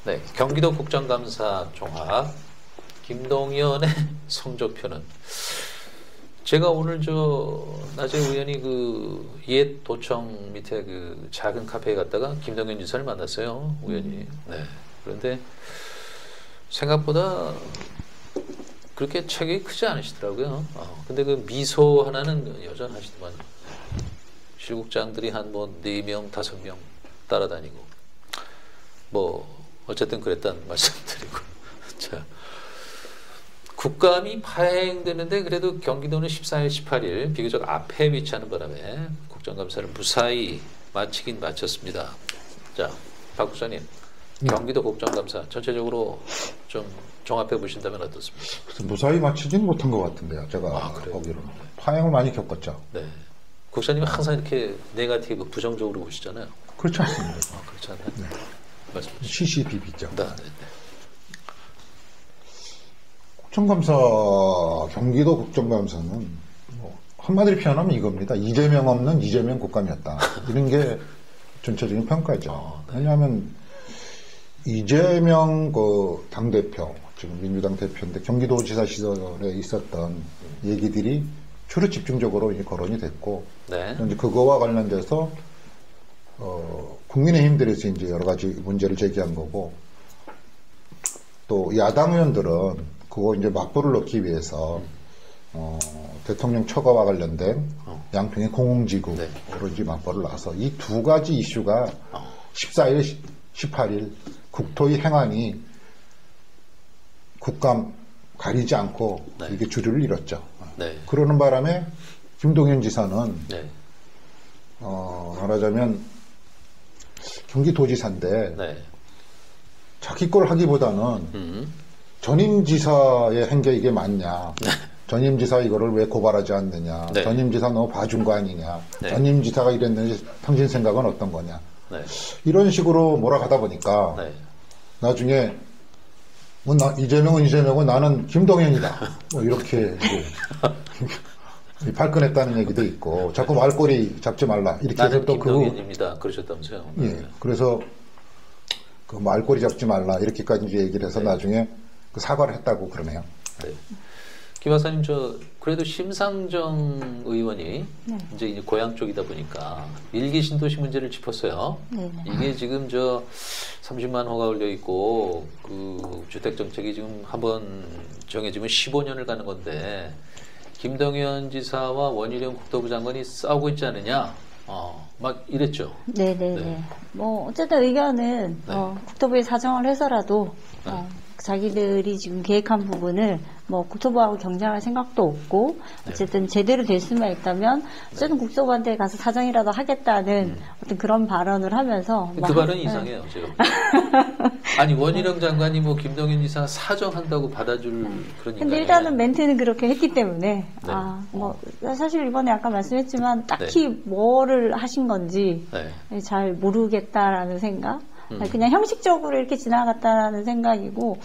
네, 경기도 국정감사 종합 김동연의 성적표는 제가 오늘 낮에 우연히 그 옛 도청 밑에 그 작은 카페에 갔다가 김동연 지사를 만났어요. 우연히. 네. 그런데 생각보다 그렇게 체격이 크지 않으시더라고요. 근데 그 미소 하나는 여전하시더만. 실국장들이 한 4명, 5명 따라다니고. 어쨌든 그랬다는 말씀드리고. 자. 국감이 파행되는데 그래도 경기도는 14일, 18일 비교적 앞에 위치하는 바람에 국정감사를 무사히 마치긴 마쳤습니다. 자, 박 국장님, 경기도 국정감사 전체적으로 좀 종합해 보신다면 어떻습니까? 그래서 무사히 마치진 못한 것 같은데요. 제가 보기로는 파행을 많이 겪었죠. 네, 국장님이 항상 이렇게 네거티브, 부정적으로 보시잖아요. 그렇지 않습니다. 그렇지 않아요? 네. 말씀해 주시죠. 시시비비죠. 네. 국정감사, 경기도 국정감사는 한마디로 표현하면 이겁니다. 이재명 없는 이재명 국감이었다. 이런 게 전체적인 평가죠. 왜냐하면 이재명 그 당대표, 지금 민주당 대표인데 경기도지사 시절에 있었던 얘기들이 주로 집중적으로 이제 거론이 됐고, 네. 이제 그거와 관련돼서 국민의힘들에서 이제 여러 가지 문제를 제기한 거고, 또 야당 의원들은 그거 이제 맞불을 넣기 위해서 대통령 처가와 관련된 양평의 공공지구로 이제 맞불을 놔서 이 두 가지 이슈가 14일, 18일 국토위 행안이 국감 가리지 않고 이게 주류를 잃었죠. 네. 그러는 바람에 김동연 지사는 네. 말하자면 경기도지사인데 네. 자기 걸 하기보다는 전임지사의 행계 이게 맞냐? 전임지사 이거를 왜 고발하지 않느냐? 네. 전임지사 너무 봐준 거 아니냐? 네. 전임지사가 이랬는지 당신 생각은 어떤 거냐? 네. 이런 식으로 몰아가다 보니까 네. 나중에 이재명은 나는 김동연이다. 이렇게 발끈했다는 얘기도 있고 자꾸 말꼬리 잡지 말라. 이렇게 해서 나는 또 김동연입니다. 그러셨다면서요? 예. 그래서 그 말꼬리 잡지 말라 이렇게까지 얘기를 해서 나중에 그 사과를 했다고 그러네요. 네. 김 박사님, 그래도 심상정 의원이 이제 고향 쪽이다 보니까 일기 신도시 문제를 짚었어요. 이게 지금 30만 호가 올려 있고 그 주택 정책이 지금 한번 정해지면 15년을 가는 건데 김동연 지사와 원희룡 국토부 장관이 싸우고 있지 않느냐? 막 이랬죠. 네네네. 어쨌든 의견은 국토부에 사정을 해서라도 자기들이 지금 계획한 부분을 국토부하고 경쟁할 생각도 없고 어쨌든 제대로 될 수만 있다면 어쨌든 국토부한테 가서 사정이라도 하겠다는 어떤 그런 발언을 하면서 그 발언이 이상해요. 제가 아니 원희룡 장관이 김동연 지사 사정한다고 받아줄 그런 인간이 근데 일단은 멘트는 그렇게 했기 때문에 사실 이번에 아까 말씀했지만 딱히 뭐를 하신 건지 잘 모르겠다라는 생각. 그냥 형식적으로 이렇게 지나갔다는 생각이고,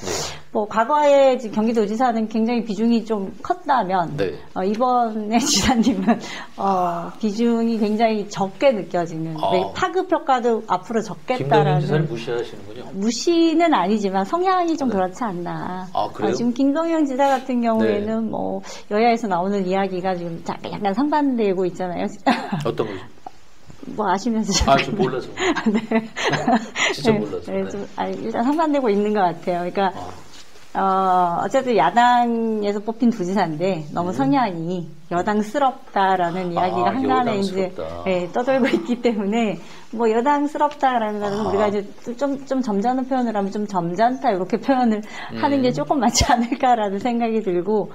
과거에 경기도지사는 굉장히 비중이 좀 컸다면, 이번에 지사님은, 비중이 굉장히 적게 느껴지는, 파급 효과도 앞으로 적겠다라는. 김동연 지사를 무시하시는군요. 무시는 아니지만 성향이 좀 그렇지 않나. 그래요? 지금 김동연 지사 같은 경우에는 여야에서 나오는 이야기가 지금 약간 상반되고 있잖아요. 어떤 거죠? 아시면서. 좀 몰라서. 네. 진짜 몰라서. 네. 일단 상반되고 있는 것 같아요. 그러니까, 어쨌든 야당에서 뽑힌 도지사인데 너무 성향이 여당스럽다라는 이야기가 한간에 이제 떠돌고 있기 때문에 여당스럽다라는 것은 우리가 이제 좀 점잖은 표현을 하면 좀 점잖다 이렇게 표현을 하는 게 조금 맞지 않을까라는 생각이 들고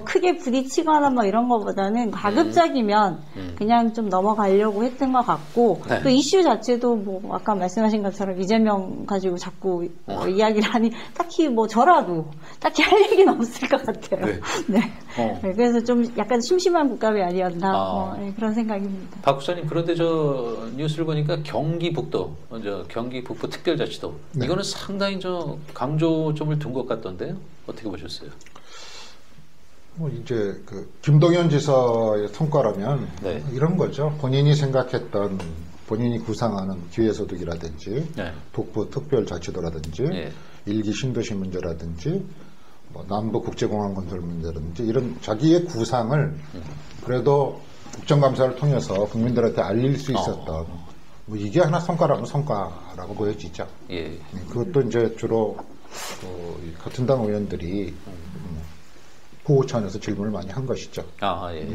크게 부딪히거나 이런 것보다는 가급적이면 그냥 좀 넘어가려고 했던 것 같고 또 이슈 자체도 아까 말씀하신 것처럼 이재명 가지고 자꾸 이야기를 하니 딱히 저라도 딱히 할 얘기는 없을 것 같아요. 네. 그래서 좀 약간 심심한 국감이 아니었나 그런 생각입니다. 박 국장님, 그런데 뉴스를 보니까 경기 북부 특별자치도 이거는 상당히 강조점을 둔 것 같던데요. 어떻게 보셨어요? 이제 김동연 지사의 성과라면 이런 거죠. 본인이 생각했던 본인이 구상하는 기회소득이라든지 네. 북부 특별자치도라든지 네. 일기 신도시 문제라든지 뭐 남부 국제공항 건설 문제라든지 이런 자기의 구상을 그래도 국정감사를 통해서 국민들한테 알릴 수 있었던 뭐 이게 하나 성과라고 보여지죠. 예. 그것도 이제 주로 같은 당 의원들이 호호천에서 질문을 많이 한 것이죠. 아, 예.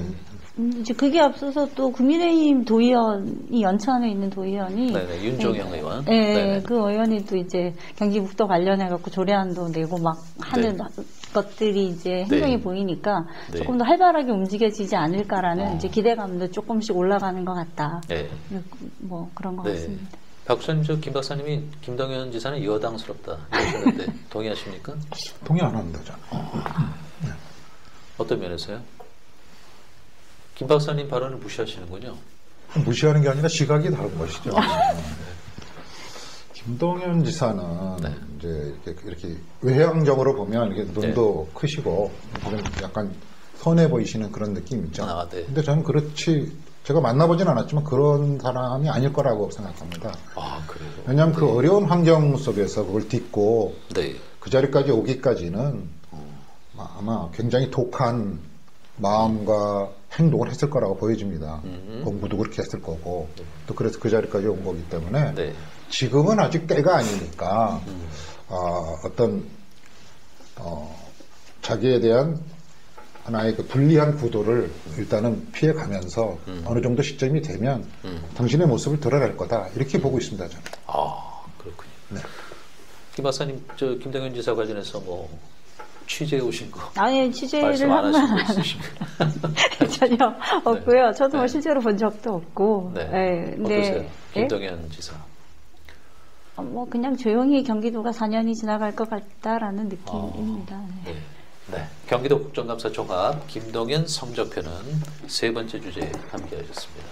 이제 그게 앞서서 또 국민의힘 도의원이 연천에 있는 도의원이 네네, 윤종영 의원. 네, 네네. 그 의원이 또 이제 경기북도 관련해 갖고 조례안도 내고 막 하는 것들이 이제 행동이 네. 보이니까 네. 조금 더 활발하게 움직여지지 않을까라는 이제 기대감도 조금씩 올라가는 것 같다. 네. 뭐 그런 것 네. 같습니다. 박 목사님, 김 박사님이 김동연 지사는 여당스럽다 이러셨는데 동의하십니까? 동의 안 합니다, 저는. 어떤 면에서요? 김 박사님 발언을 무시하시는군요. 무시하는 게 아니라 시각이 다른 것이죠. 김동연 지사는 네. 이제 이렇게 외향적으로 보면 이게 눈도 크시고 약간 선해 보이시는 그런 느낌 있죠. 아, 네. 근데 저는 그렇지 제가 만나보진 않았지만 그런 사람이 아닐 거라고 생각합니다. 아, 그래요? 왜냐하면 그 어려운 환경 속에서 그걸 딛고 네. 그 자리까지 오기까지는 아마 굉장히 독한 마음과 행동을 했을 거라고 보여집니다. 공부도 그렇게 했을 거고 또 그래서 그 자리까지 온 거기 때문에 네. 지금은 아직 때가 아니니까 자기에 대한 하나의 그 불리한 구도를 일단은 피해가면서 어느 정도 시점이 되면 당신의 모습을 드러낼 거다 이렇게 보고 있습니다, 저는. 아, 그렇군요. 네. 김 박사님, 저 김동연 지사 관련해서 뭐 취재해 오신 거 아니 취재를 말씀 안 한 하신 건 거 있으십니까? 전혀 없고요. 저도 뭐 네. 실제로 본 적도 없고. 네. 네. 근데 어떠세요? 김동연 지사. 뭐 그냥 조용히 경기도가 4년이 지나갈 것 같다라는 느낌입니다. 네. 네. 네. 경기도 국정감사 종합 김동연 성적표는 세 번째 주제에 함께하셨습니다.